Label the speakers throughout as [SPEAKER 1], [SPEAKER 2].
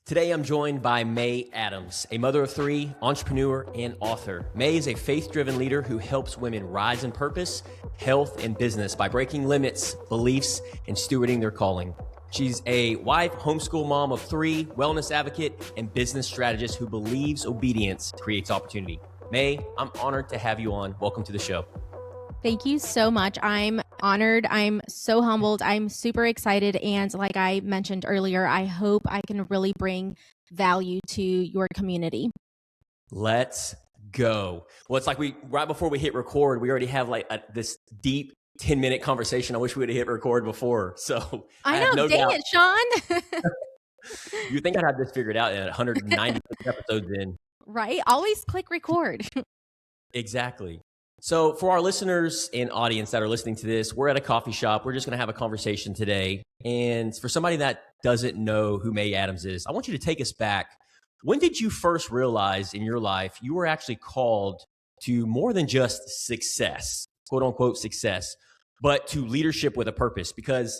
[SPEAKER 1] Today, I'm joined by May Adams, a mother of three, entrepreneur, and author. May is a faith-driven leader who helps women rise in purpose, health, and business by breaking limits, beliefs, and stewarding their calling. She's a wife, homeschool mom of three, wellness advocate, and business strategist who believes obedience creates opportunity. May, I'm honored to have you on. Welcome to the show.
[SPEAKER 2] Thank you so much. I'm honored. I'm so humbled. I'm super excited. And like I mentioned earlier, I hope I can really bring value to your community.
[SPEAKER 1] Let's go. Well, it's like right before we hit record, we already have this deep 10-minute conversation. I wish we would have hit record before. So
[SPEAKER 2] I know. Dang it, Sean.
[SPEAKER 1] You think I'd have this figured out in 190 episodes in.
[SPEAKER 2] Right? Always click record.
[SPEAKER 1] Exactly. So for our listeners and audience that are listening to this, we're at a coffee shop. We're just going to have a conversation today. And for somebody that doesn't know who May Adams is, I want you to take us back. When did you first realize in your life you were actually called to more than just success, quote unquote success, but to leadership with a purpose? Because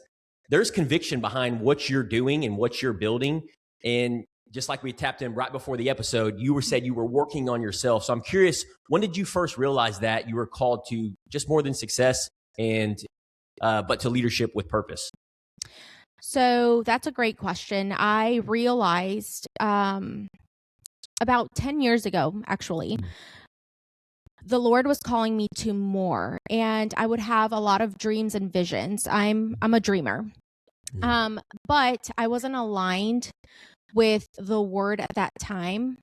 [SPEAKER 1] there's conviction behind what you're doing and what you're building. And just like we tapped in right before the episode, you said you were working on yourself. So I'm curious, when did you first realize that you were called to just more than success and but to leadership with purpose?
[SPEAKER 2] So that's a great question. I realized about 10 years ago, actually, the Lord was calling me to more, and I would have a lot of dreams and visions. I'm a dreamer, but I wasn't aligned with the word at that time.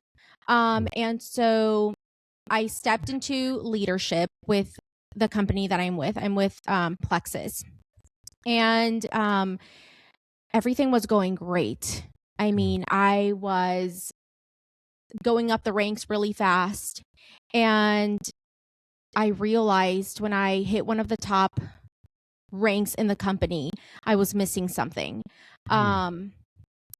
[SPEAKER 2] And so I stepped into leadership with the company that I'm with. I'm with Plexus. And everything was going great. I mean, I was going up the ranks really fast. And I realized when I hit one of the top ranks in the company, I was missing something.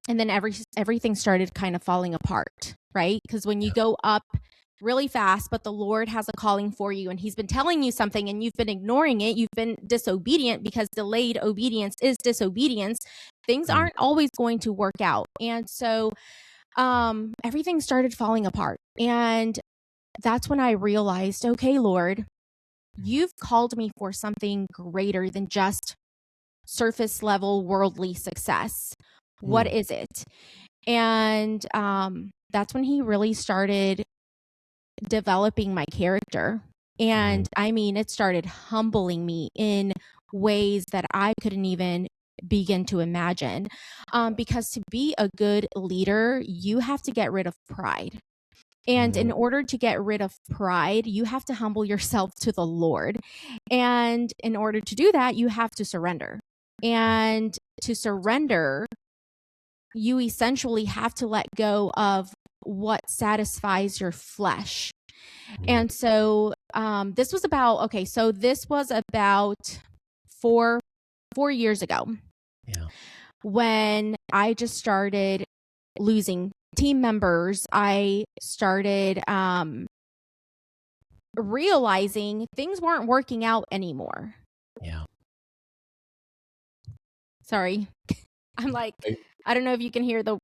[SPEAKER 2] And then everything started kind of falling apart, right? Because when you go up really fast, but the Lord has a calling for you and he's been telling you something and you've been ignoring it, you've been disobedient, because delayed obedience is disobedience, things aren't always going to work out. And so everything started falling apart. And that's when I realized, okay, Lord, you've called me for something greater than just surface level worldly success. What is it? And that's when he really started developing my character. And I mean, it started humbling me in ways that I couldn't even begin to imagine. Because to be a good leader, you have to get rid of pride. And in order to get rid of pride, you have to humble yourself to the Lord. And in order to do that, you have to surrender. And to surrender, you essentially have to let go of what satisfies your flesh. And so this was about 4 years ago.
[SPEAKER 1] Yeah.
[SPEAKER 2] When I just started losing team members. I started realizing things weren't working out anymore.
[SPEAKER 1] Yeah.
[SPEAKER 2] Sorry. I'm like, I don't know if you can hear the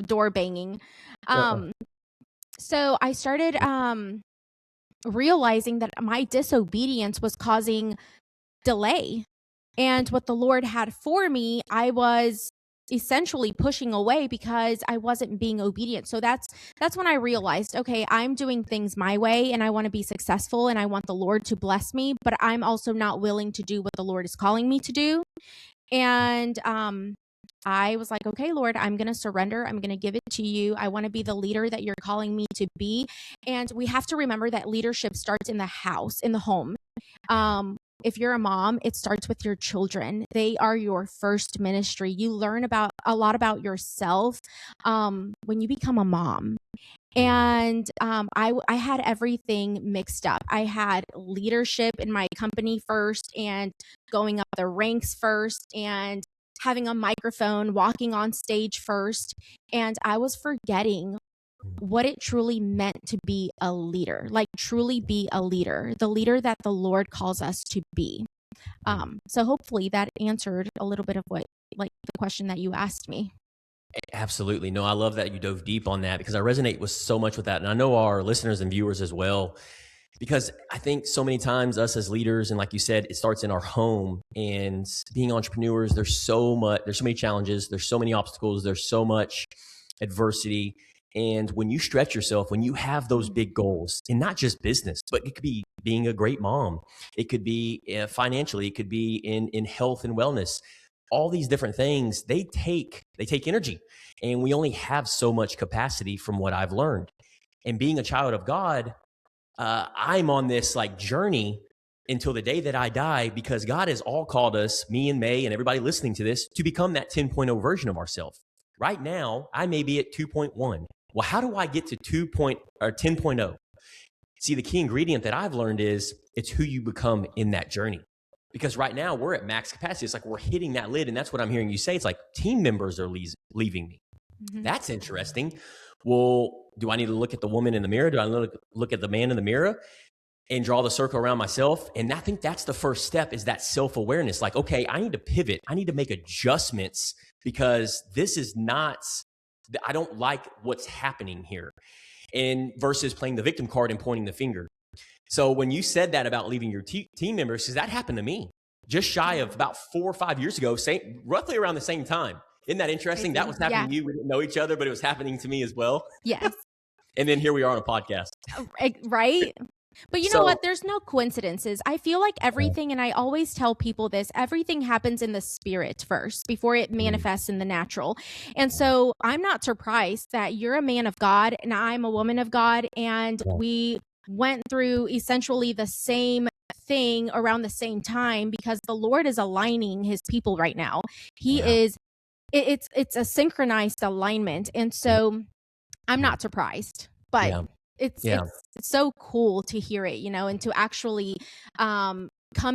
[SPEAKER 2] door banging. So I started realizing that my disobedience was causing delay. And what the Lord had for me, I was essentially pushing away because I wasn't being obedient. So that's when I realized, okay, I'm doing things my way and I want to be successful and I want the Lord to bless me, but I'm also not willing to do what the Lord is calling me to do. And I was like, okay, Lord, I'm going to surrender. I'm going to give it to you. I want to be the leader that you're calling me to be. And we have to remember that leadership starts in the house, in the home. If you're a mom, it starts with your children. They are your first ministry. You learn a lot about yourself when you become a mom. And I had everything mixed up. I had leadership in my company first and going up the ranks first and having a microphone, walking on stage first. And I was forgetting what it truly meant to be a leader, like truly be a leader, the leader that the Lord calls us to be. So hopefully that answered a little bit of what, like the question that you asked me.
[SPEAKER 1] Absolutely. No, I love that you dove deep on that because I resonate with so much with that. And I know our listeners and viewers as well, because I think so many times us as leaders, and like you said, it starts in our home, and being entrepreneurs, there's so many challenges, there's so many obstacles, there's so much adversity. And when you stretch yourself, when you have those big goals, and not just business, but it could be being a great mom, it could be financially, it could be in health and wellness. All these different things, they take energy, and we only have so much capacity from what I've learned. And being a child of God, I'm on this like journey until the day that I die, because God has all called us, me and May and everybody listening to this, to become that 10.0 version of ourselves. Right now, I may be at 2.1. Well, how do I get to 10.0? See, the key ingredient that I've learned is it's who you become in that journey. Because right now we're at max capacity. It's like we're hitting that lid. And that's what I'm hearing you say. It's like team members are leaving me. Mm-hmm. That's interesting. Well, do I need to look at the woman in the mirror? Do I look at the man in the mirror and draw the circle around myself? And I think that's the first step, is that self-awareness. Like, okay, I need to pivot. I need to make adjustments, because this is not, I don't like what's happening here. And versus playing the victim card and pointing the finger. So when you said that about leaving your team members, because that happened to me just shy of about 4 or 5 years ago, roughly around the same time. Isn't that interesting? That was happening to you. We didn't know each other, but it was happening to me as well.
[SPEAKER 2] Yes.
[SPEAKER 1] And then here we are on a podcast.
[SPEAKER 2] Right? But you know what? There's no coincidences. I feel like everything, and I always tell people this, everything happens in the spirit first before it manifests in the natural. And so I'm not surprised that you're a man of God and I'm a woman of God, and we went through essentially the same thing around the same time, because the Lord is aligning his people right now. He is, it's a synchronized alignment. And so I'm not surprised, but it's so cool to hear it, and to actually come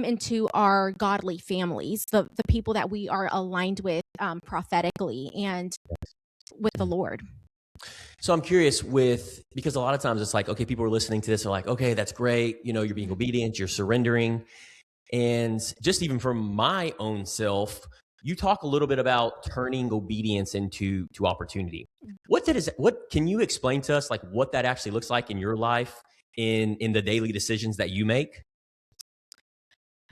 [SPEAKER 2] into our godly families, the people that we are aligned with prophetically and with the Lord.
[SPEAKER 1] So I'm curious because a lot of times it's like, okay, people are listening to this, they're like, okay, that's great. You're being obedient, you're surrendering. And just even from my own self, you talk a little bit about turning obedience into opportunity. What can you explain to us, like what that actually looks like in your life, in the daily decisions that you make?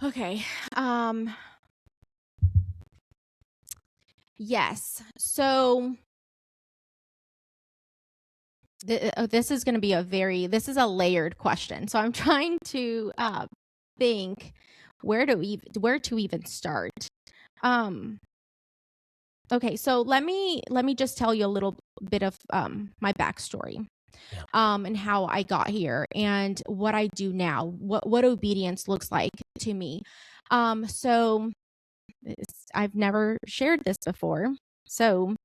[SPEAKER 2] Okay. Yes. So this is going to be this is a layered question. So I'm trying to think where to even start. Okay, so let me just tell you a little bit of my backstory, and how I got here and what I do now, what obedience looks like to me. So I've never shared this before. So,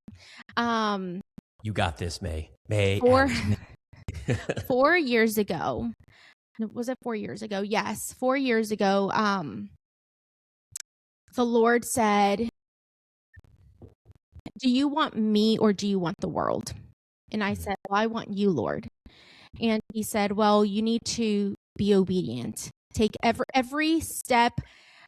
[SPEAKER 1] you got this, May.
[SPEAKER 2] 4 years ago. Was it 4 years ago? Yes, 4 years ago. The Lord said, "Do you want me or do you want the world?" And I said, "Well, I want you, Lord." And he said, "Well, you need to be obedient. Take every step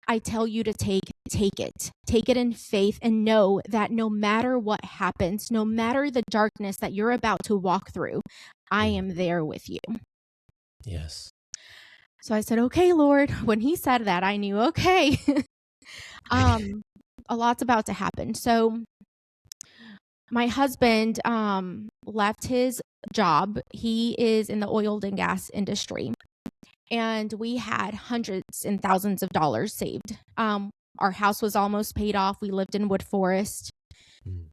[SPEAKER 2] I tell you to take it. Take it in faith, and know that no matter what happens, no matter the darkness that you're about to walk through, I am there with you."
[SPEAKER 1] Yes.
[SPEAKER 2] So I said, "Okay, Lord." When he said that, I knew, okay, a lot's about to happen. So my husband left his job. He is in the oil and gas industry. And we had hundreds and thousands of dollars saved. Our house was almost paid off. We lived in Wood Forest.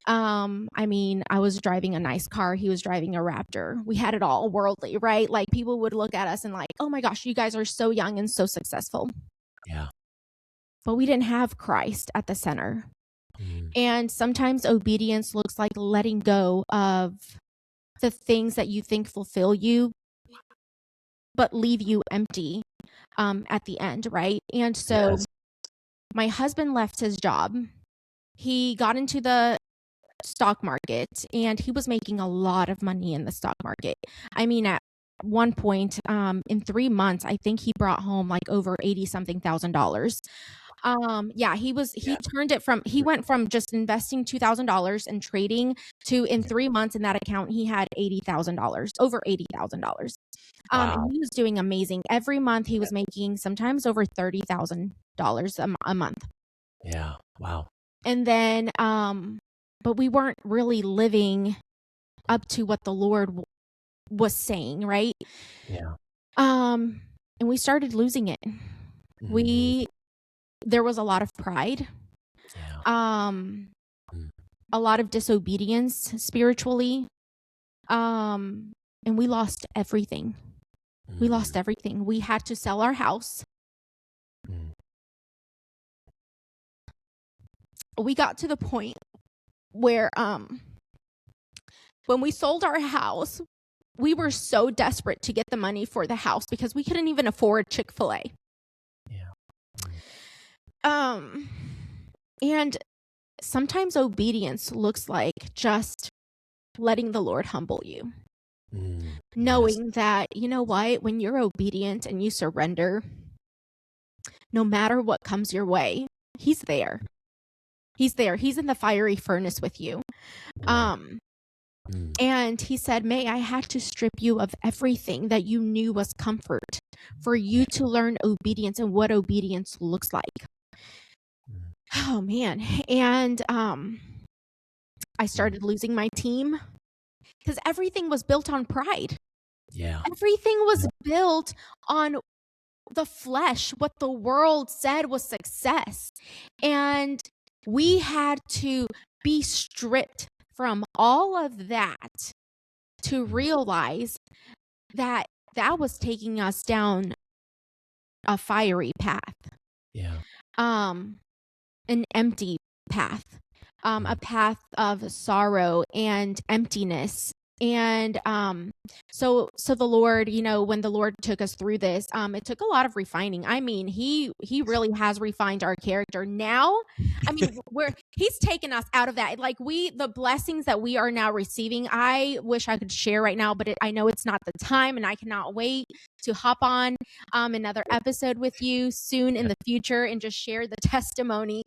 [SPEAKER 2] I was driving a nice car. He was driving a Raptor. We had it all worldly, right? Like, people would look at us and like, "Oh my gosh, you guys are so young and so successful."
[SPEAKER 1] Yeah.
[SPEAKER 2] But we didn't have Christ at the center. And sometimes obedience looks like letting go of the things that you think fulfill you, but leave you empty at the end, right? And so my husband left his job. He got into the stock market, and he was making a lot of money in the stock market. I mean, at one point, in 3 months, I think he brought home like over $80,000. Yeah, he turned it from, he went from just investing $2,000 and trading to in 3 months in that account, he had $80,000, over $80,000. And
[SPEAKER 1] Wow.
[SPEAKER 2] he was doing amazing. Every month he was making sometimes over $30,000 a month.
[SPEAKER 1] Yeah. Wow.
[SPEAKER 2] And then, but we weren't really living up to what the Lord was saying, right?
[SPEAKER 1] Yeah.
[SPEAKER 2] And we started losing it.
[SPEAKER 1] Mhm.
[SPEAKER 2] There was a lot of pride,
[SPEAKER 1] Yeah. Mm.
[SPEAKER 2] a lot of disobedience spiritually, and we lost everything. We lost everything. We had to sell our house.
[SPEAKER 1] Mm.
[SPEAKER 2] We got to the point where, when we sold our house, we were so desperate to get the money for the house because we couldn't even afford Chick-fil-A.
[SPEAKER 1] Yeah.
[SPEAKER 2] And sometimes obedience looks like just letting the Lord humble you.
[SPEAKER 1] Yes.
[SPEAKER 2] Knowing that, you know what, when you're obedient and you surrender, no matter what comes your way, He's there. He's there. He's in the fiery furnace with you.
[SPEAKER 1] Yeah. Mm.
[SPEAKER 2] And He said, May, I had to strip you of everything that you knew was comfort for you to learn obedience and what obedience looks like.
[SPEAKER 1] Mm.
[SPEAKER 2] Oh, man. And I started losing my team because everything was built on pride.
[SPEAKER 1] Yeah.
[SPEAKER 2] Everything was built on the flesh, what the world said was success. And we had to be stripped from all of that to realize that that was taking us down a fiery path,
[SPEAKER 1] Yeah.
[SPEAKER 2] an empty path, a path of sorrow and emptiness. And so the Lord, you know, when the Lord took us through this, it took a lot of refining. I mean, he really has refined our character. Now, I mean, He's taken us out of that. Like the blessings that we are now receiving, I wish I could share right now, but I know it's not the time, and I cannot wait to hop on another episode with you soon in the future and just share the testimony.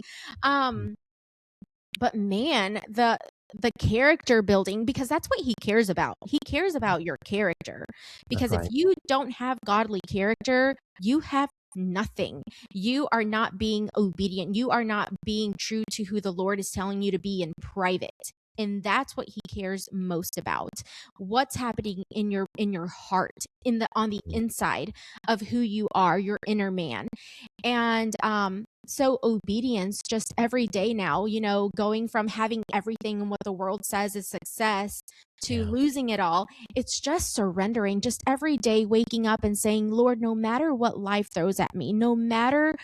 [SPEAKER 2] But man, the character building, because that's what He cares about. He cares about your character. Because if you don't have godly character, you have nothing. You are not being obedient. You are not being true to who the Lord is telling you to be in private. And that's what He cares most about. What's happening in your heart, on the inside of who you are, your inner man. And so obedience just every day now, you know, going from having everything and what the world says is success to losing it all. It's just surrendering, just every day waking up and saying, Lord, no matter what life throws at me, no matter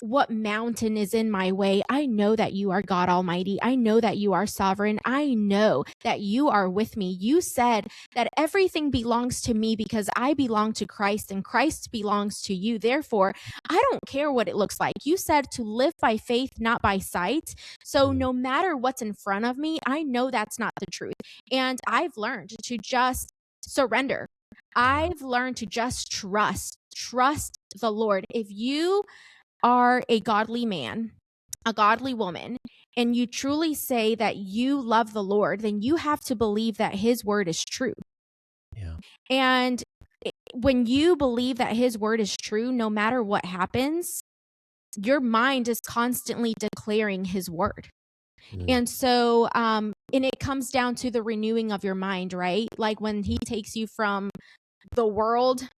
[SPEAKER 2] what mountain is in my way, I know that you are God Almighty. I know that you are sovereign. I know that you are with me. You said that everything belongs to me because I belong to Christ and Christ belongs to you. Therefore, I don't care what it looks like. You said to live by faith, not by sight. So no matter what's in front of me, I know that's not the truth. And I've learned to just surrender. I've learned to just trust the Lord. If you are a godly man, a godly woman, and you truly say that you love the Lord, then you have to believe that His word is true.
[SPEAKER 1] Yeah.
[SPEAKER 2] And when you believe that His word is true, no matter what happens, your mind is constantly declaring His word. And so, and it comes down to the renewing of your mind, right? Like when He takes you from the world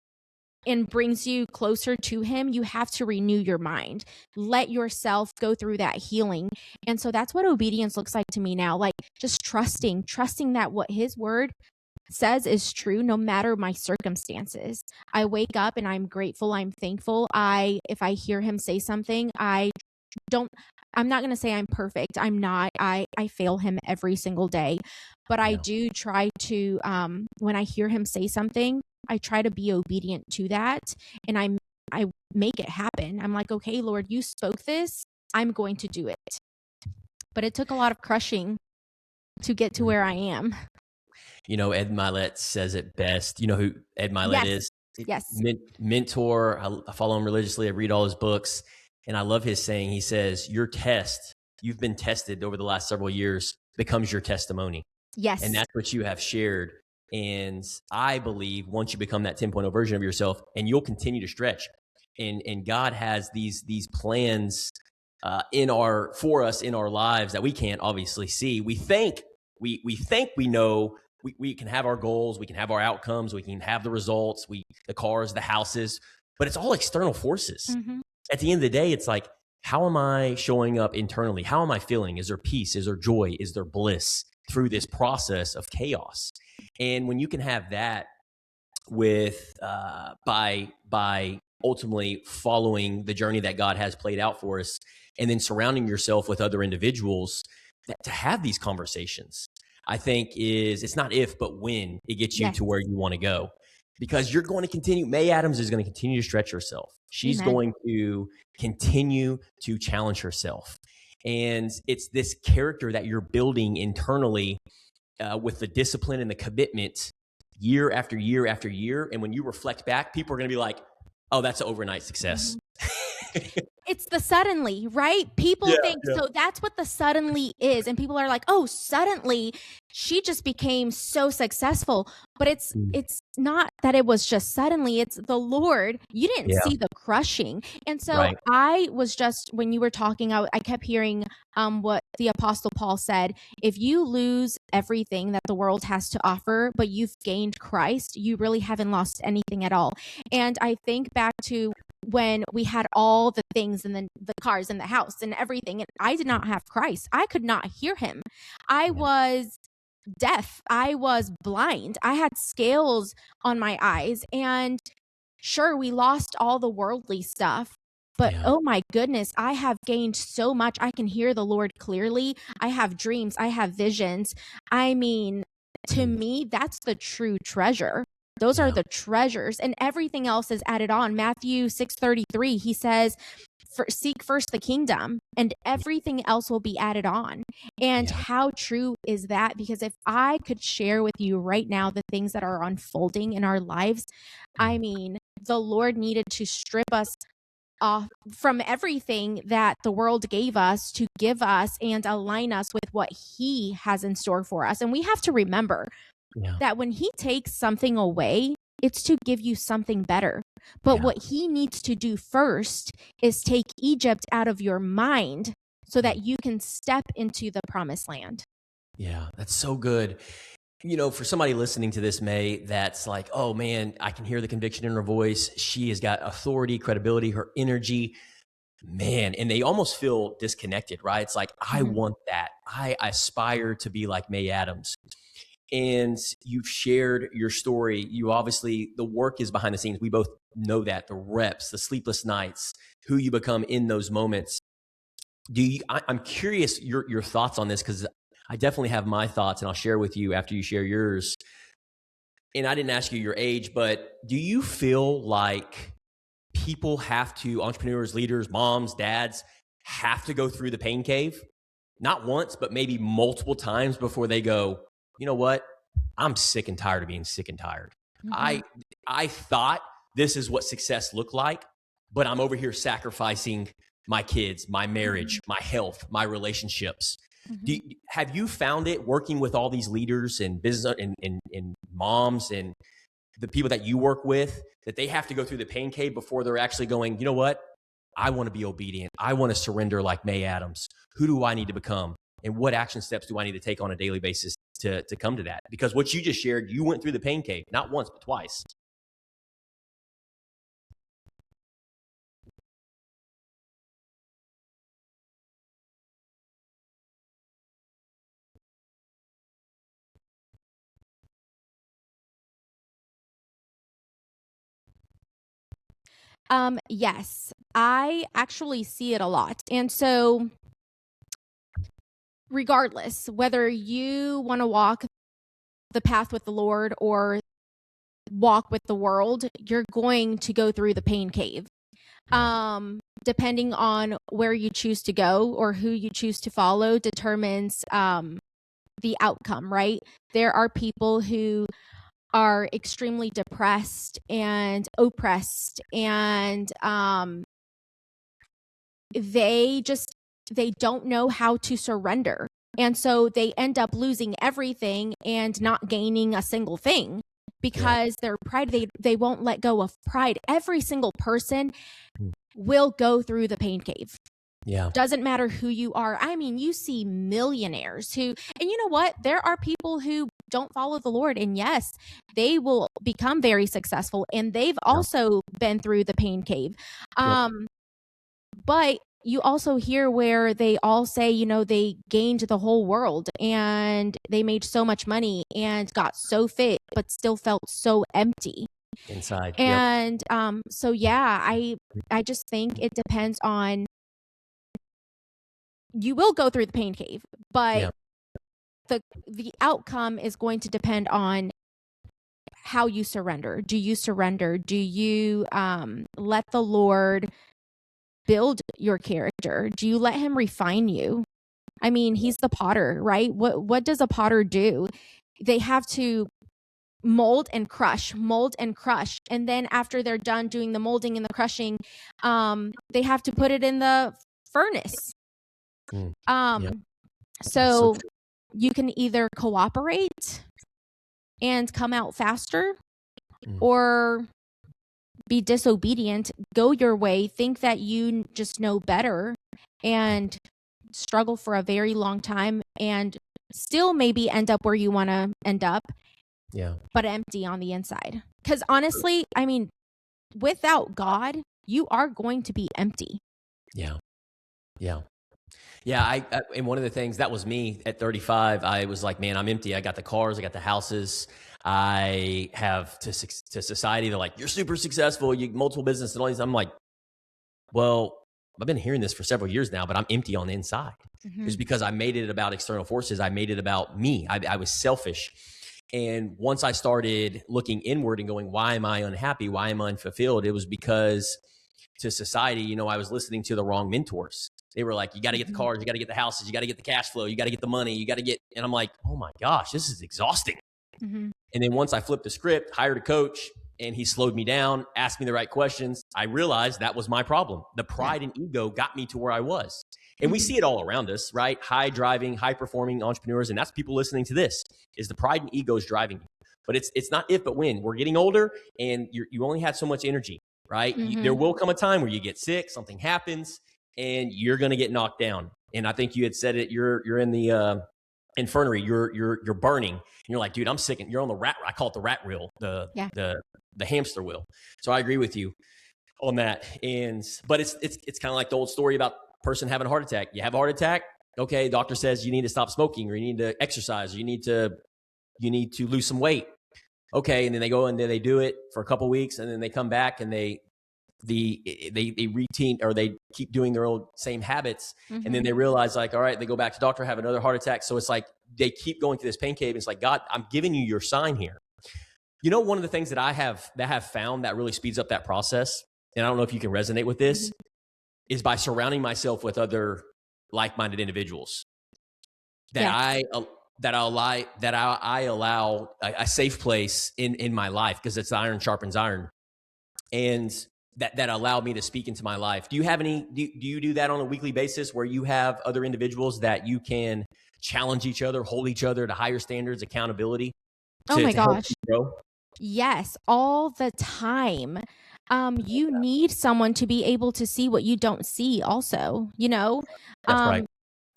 [SPEAKER 2] and brings you closer to Him, you have to renew your mind. Let yourself go through that healing. And so that's what obedience looks like to me now. Like just trusting that what His word says is true no matter my circumstances. I wake up and I'm grateful, I'm thankful. If I hear Him say something, I'm not going to say I'm perfect. I'm not. I fail Him every single day. But I do try to, when I hear Him say something, I try to be obedient to that. And I make it happen. I'm like, okay, Lord, you spoke this. I'm going to do it. But it took a lot of crushing to get to where I am.
[SPEAKER 1] You know, Ed Milet says it best. You know who Ed Milet
[SPEAKER 2] Yes.
[SPEAKER 1] is?
[SPEAKER 2] Yes.
[SPEAKER 1] mentor. I follow him religiously. I read all his books, and I love his saying. He says, "Your test, you've been tested over the last several years, becomes your testimony." And
[SPEAKER 2] Yes.
[SPEAKER 1] that's what you have shared. And I believe once you become that 10.0 version of yourself, and you'll continue to stretch, and God has these plans for us in our lives that we can't obviously see. We think we know. We can have our goals, we can have our outcomes, we can have the results, the cars, the houses, but it's all external forces.
[SPEAKER 2] Mm-hmm.
[SPEAKER 1] At the end of the day, it's like, how am I showing up internally? How am I feeling? Is there peace? Is there joy? Is there bliss through this process of chaos? And when you can have that with by ultimately following the journey that God has played out for us, and then surrounding yourself with other individuals to have these conversations, I think it's not if, but when it gets you
[SPEAKER 2] Yes.
[SPEAKER 1] to where you want to go. Because you're going to continue, May Adams is going to continue to stretch herself. She's
[SPEAKER 2] Amen.
[SPEAKER 1] going to continue to challenge herself. And it's this character that you're building internally with the discipline and the commitment year after year after year. And when you reflect back, people are going to be like, oh, that's an overnight success.
[SPEAKER 2] Mm-hmm. It's the suddenly, right? People think so. That's what the suddenly is. And people are like, oh, suddenly she just became so successful. But it's not that it was just suddenly. It's the Lord. You didn't see the crushing. And so
[SPEAKER 1] Right.
[SPEAKER 2] I was just, when you were talking, I kept hearing what the Apostle Paul said. If you lose everything that the world has to offer, but you've gained Christ, you really haven't lost anything at all. And I think back to when we had all the things and then the cars and the house and everything, and I did not have Christ. I could not hear him. I was deaf. I was blind. I had scales on my eyes. And sure, we lost all the worldly stuff, but oh my goodness, I have gained so much. I can hear the Lord clearly. I have dreams. I have visions. I mean, to me, that's the true treasure. Those are the treasures, and everything else is added on. Matthew 6:33, he says, seek first the kingdom and everything else will be added on. And how true is that? Because if I could share with you right now the things that are unfolding in our lives, I mean, the Lord needed to strip us off from everything that the world gave us to give us and align us with what he has in store for us. And we have to remember that when he takes something away, it's to give you something better. But what he needs to do first is take Egypt out of your mind so that you can step into the promised land.
[SPEAKER 1] Yeah, that's so good. You know, for somebody listening to this, May, that's like, oh man, I can hear the conviction in her voice. She has got authority, credibility, her energy, man. And they almost feel disconnected, right? It's like, I want that. I aspire to be like May Adams. And you've shared your story. You obviously, the work is behind the scenes. We both know that, the reps, the sleepless nights, who you become in those moments. I'm curious your thoughts on this, because I definitely have my thoughts, and I'll share with you after you share yours. And I didn't ask you your age, but do you feel like people have to, entrepreneurs, leaders, moms, dads, have to go through the pain cave? Not once, but maybe multiple times before they go, you know what? I'm sick and tired of being sick and tired. I thought this is what success looked like, but I'm over here sacrificing my kids, my marriage, my health, my relationships. Have you found it working with all these leaders and business and moms and the people that you work with, that they have to go through the pain cave before they're actually going, you know what? I want to be obedient. I want to surrender like May Adams. Who do I need to become? And what action steps do I need to take on a daily basis to come to that? Because what you just shared, you went through the pain cave, not once, but twice.
[SPEAKER 2] Yes, I actually see it a lot. And so regardless, whether you want to walk the path with the Lord or walk with the world, you're going to go through the pain cave. Depending on where you choose to go or who you choose to follow determines the outcome, right? There are people who are extremely depressed and oppressed, and they don't know how to surrender. And so they end up losing everything and not gaining a single thing because their pride, they won't let go of pride. Every single person will go through the pain cave.
[SPEAKER 1] Yeah.
[SPEAKER 2] Doesn't matter who you are. I mean, you see millionaires who, and you know what? There are people who don't follow the Lord, and yes, they will become very successful, and they've also been through the pain cave. But you also hear where they all say, you know, they gained the whole world and they made so much money and got so fit, but still felt so empty
[SPEAKER 1] Inside.
[SPEAKER 2] and so yeah, I just think it depends on, you will go through the pain cave, but the outcome is going to depend on how you surrender. Do you surrender? Do you let the Lord build your character? Do you let him refine you? I mean, he's the potter, right? What does a potter do? They have to mold and crush. And then after they're done doing the molding and the crushing, they have to put it in the furnace. So you can either cooperate and come out faster or be disobedient, go your way, think that you just know better, and struggle for a very long time and still maybe end up where you want to end up, but empty on the inside. Because honestly, I mean, without God, you are going to be empty.
[SPEAKER 1] And one of the things that was me at 35, I was like, man, I'm empty. I got the cars, I got the houses, I have to society. They're like, you're super successful, you multiple business and all these. I'm like, well, I've been hearing this for several years now, but I'm empty on the inside. It's because I made it about external forces. I made it about me. I was selfish. And once I started looking inward and going, why am I unhappy? Why am I unfulfilled? It was because to society, you know, I was listening to the wrong mentors. They were like, you got to get the cars, you got to get the houses, you got to get the cash flow, you got to get the money, you got to get, and I'm like, oh my gosh, this is exhausting. And then once I flipped the script, hired a coach, and he slowed me down, asked me the right questions, I realized that was my problem. The pride and ego got me to where I was. And we see it all around us, right? High driving, high performing entrepreneurs. And that's people listening to this, is the pride and ego is driving you. But it's not if, but when. We're getting older and you only have so much energy, right? There will come a time where you get sick, something happens, and you're going to get knocked down. And I think you had said it, you're in the infirmary, you're burning. And you're like, dude, I'm sick. And you're on the I call it the rat wheel, the hamster wheel. So I agree with you on that. But it's kind of like the old story about person having a heart attack. You have a heart attack. Okay. Doctor says you need to stop smoking, or you need to exercise, or you need to lose some weight. Okay. And then they go and then they do it for a couple of weeks, and then they come back and they routine, or they keep doing their old same habits. And then they realize, like, all right, they go back to doctor, have another heart attack. So it's like, they keep going through this pain cave. It's like, God, I'm giving you your sign here. You know, one of the things that I have found that really speeds up that process, and I don't know if you can resonate with this, is by surrounding myself with other like-minded individuals that I allow a safe place in my life, because it's iron sharpens iron. And that allowed me to speak into my life. Do you have do you do that on a weekly basis, where you have other individuals that you can challenge each other, hold each other to higher standards, accountability?
[SPEAKER 2] Oh my gosh. Yes, all the time. You need someone to be able to see what you don't see also, you know?
[SPEAKER 1] That's right.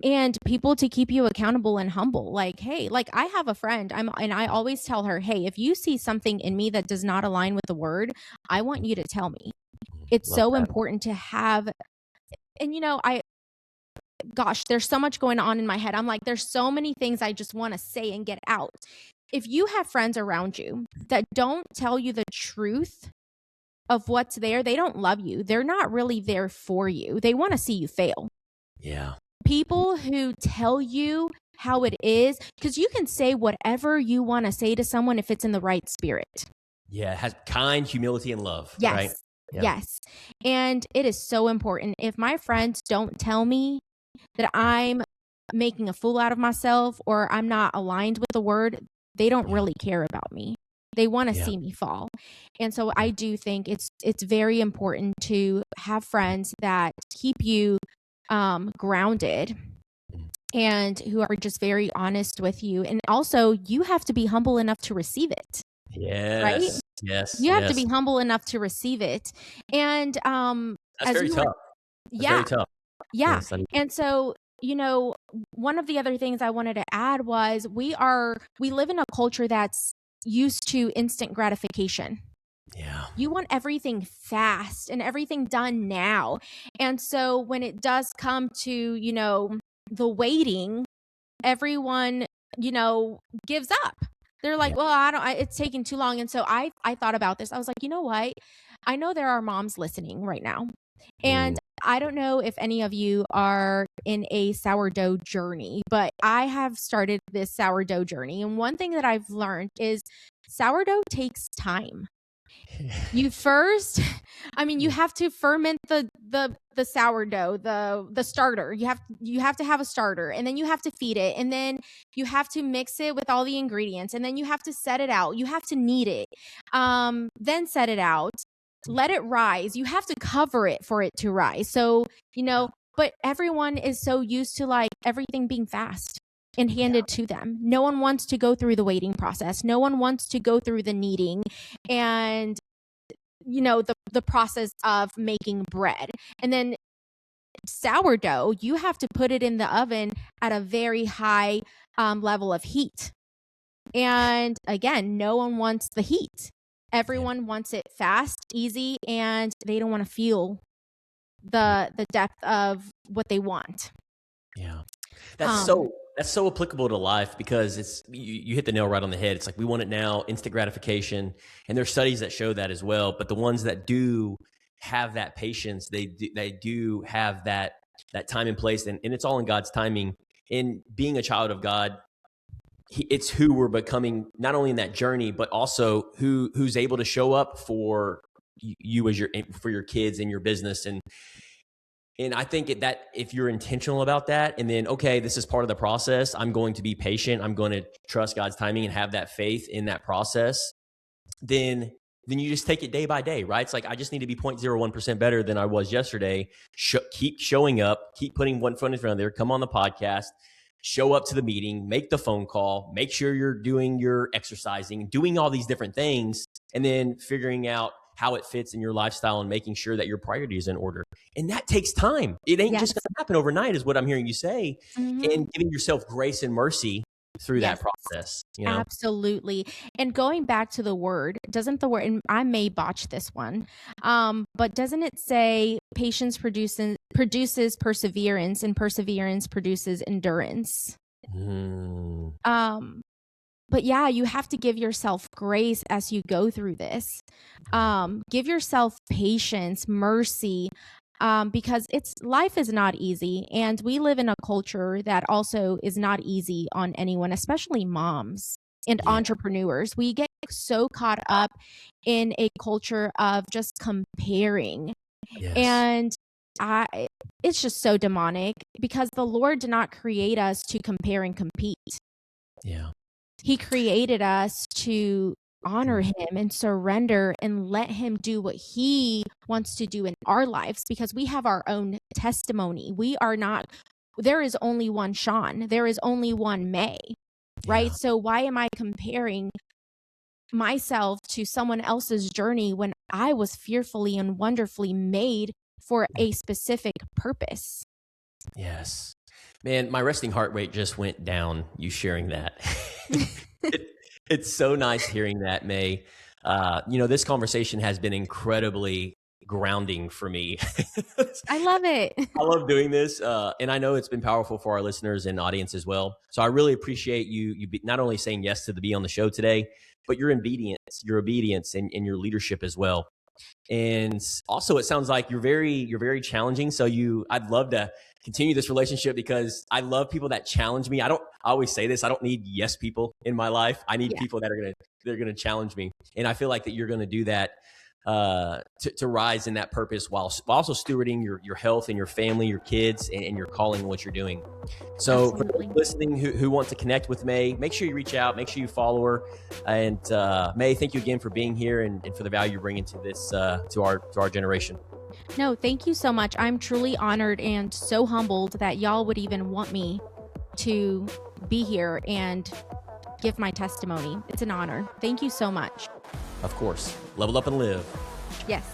[SPEAKER 2] And people to keep you accountable and humble. Like, hey, like, I have a friend, and I always tell her, hey, if you see something in me that does not align with the word, I want you to tell me. It's so important to have. And, you know, there's so much going on in my head. I'm like, there's so many things I just want to say and get out. If you have friends around you that don't tell you the truth of what's there, they don't love you. They're not really there for you. They want to see you fail.
[SPEAKER 1] Yeah.
[SPEAKER 2] People who tell you how it is, because you can say whatever you want to say to someone if it's in the right spirit.
[SPEAKER 1] Yeah, it has kind humility and love.
[SPEAKER 2] Yes.
[SPEAKER 1] Right? Yeah.
[SPEAKER 2] Yes. And it is so important. If my friends don't tell me that I'm making a fool out of myself, or I'm not aligned with the word, they don't really care about me. They want to
[SPEAKER 1] Yeah.
[SPEAKER 2] see me fall. And so I do think it's very important to have friends that keep you grounded and who are just very honest with you. And also, you have to be humble enough to receive it, right?
[SPEAKER 1] Yes. Yes.
[SPEAKER 2] You have to
[SPEAKER 1] Yes.
[SPEAKER 2] be humble enough to receive it. And
[SPEAKER 1] That's
[SPEAKER 2] as
[SPEAKER 1] very
[SPEAKER 2] you were,
[SPEAKER 1] tough. That's very
[SPEAKER 2] yeah,
[SPEAKER 1] tough.
[SPEAKER 2] yeah.
[SPEAKER 1] Yes.
[SPEAKER 2] And so, one of the other things I wanted to add was we live in a culture that's used to instant gratification.
[SPEAKER 1] Yeah.
[SPEAKER 2] You want everything fast and everything done now. And so when it does come to, the waiting, everyone, gives up. They're
[SPEAKER 1] Yeah.
[SPEAKER 2] like, well, it's taking too long. And so I thought about this. I was like, you know what? I know there are moms listening right now.
[SPEAKER 1] Mm.
[SPEAKER 2] And I don't know if any of you are in a sourdough journey, but I have started this sourdough journey. And one thing that I've learned is sourdough takes time. You first, you have to ferment the sourdough, the starter. You have to have a starter, and then you have to feed it, and then you have to mix it with all the ingredients, and then you have to set it out. You have to knead it, then set it out, let it rise. You have to cover it for it to rise. So, but everyone is so used to like everything being fast and handed to them. No one wants to go through the waiting process. No one wants to go through the kneading and the process of making bread. And then sourdough, you have to put it in the oven at a very high level of heat. And again, no one wants the heat. Everyone wants it fast, easy, and they don't want to feel the depth of what they want.
[SPEAKER 1] Yeah. That's so applicable to life because you hit the nail right on the head. It's like we want it now, instant gratification, and there's studies that show that as well. But the ones that do have that patience, they do have that time and place, and it's all in God's timing. In being a child of God, it's who we're becoming, not only in that journey, but also who's able to show up for you as for your kids and your business. And I think that if you're intentional about that, and then, okay, this is part of the process, I'm going to be patient, I'm going to trust God's timing and have that faith in that process, then you just take it day by day, right? It's like, I just need to be 0.01% better than I was yesterday. Keep showing up, keep putting one foot in front of there, come on the podcast, show up to the meeting, make the phone call, make sure you're doing your exercising, doing all these different things, and then figuring out how it fits in your lifestyle and making sure that your priorities are in order. And that takes time. It ain't just going to happen overnight is what I'm hearing you say. And giving yourself grace and mercy through that process.
[SPEAKER 2] Absolutely. And going back to the word, doesn't the word, and I may botch this one, but doesn't it say patience produces perseverance and perseverance produces endurance? But yeah, you have to give yourself grace as you go through this. Give yourself patience, mercy, because life is not easy. And we live in a culture that also is not easy on anyone, especially moms and entrepreneurs. We get so caught up in a culture of just comparing. And it's just so demonic because the Lord did not create us to compare and compete.
[SPEAKER 1] Yeah.
[SPEAKER 2] He created us to honor him and surrender and let him do what he wants to do in our lives because we have our own testimony. There is only one Sean. There is only one May, right? So why am I comparing myself to someone else's journey when I was fearfully and wonderfully made for a specific purpose?
[SPEAKER 1] Yes. Man, my resting heart rate just went down, you sharing that. It's so nice hearing that, May. This conversation has been incredibly grounding for me.
[SPEAKER 2] I love it.
[SPEAKER 1] I love doing this. And I know it's been powerful for our listeners and audience as well. So I really appreciate you not only saying yes to be on the show today, but your obedience and your leadership as well. And also, it sounds like you're very challenging. So I'd love to continue this relationship because I love people that challenge me. I always say this, I don't need yes people in my life. I need people that are going to challenge me. And I feel like that you're going to do that to rise in that purpose while also stewarding your health and your family, your kids, and your calling and what you're doing. So for
[SPEAKER 2] Absolutely.
[SPEAKER 1] those listening who want to connect with May, make sure you reach out, make sure you follow her. And May, thank you again for being here and for the value you're bringing to this to our generation.
[SPEAKER 2] No, thank you so much. I'm truly honored and so humbled that y'all would even want me to be here and give my testimony. It's an honor. Thank you so much.
[SPEAKER 1] Of course, level up and live.
[SPEAKER 2] Yes.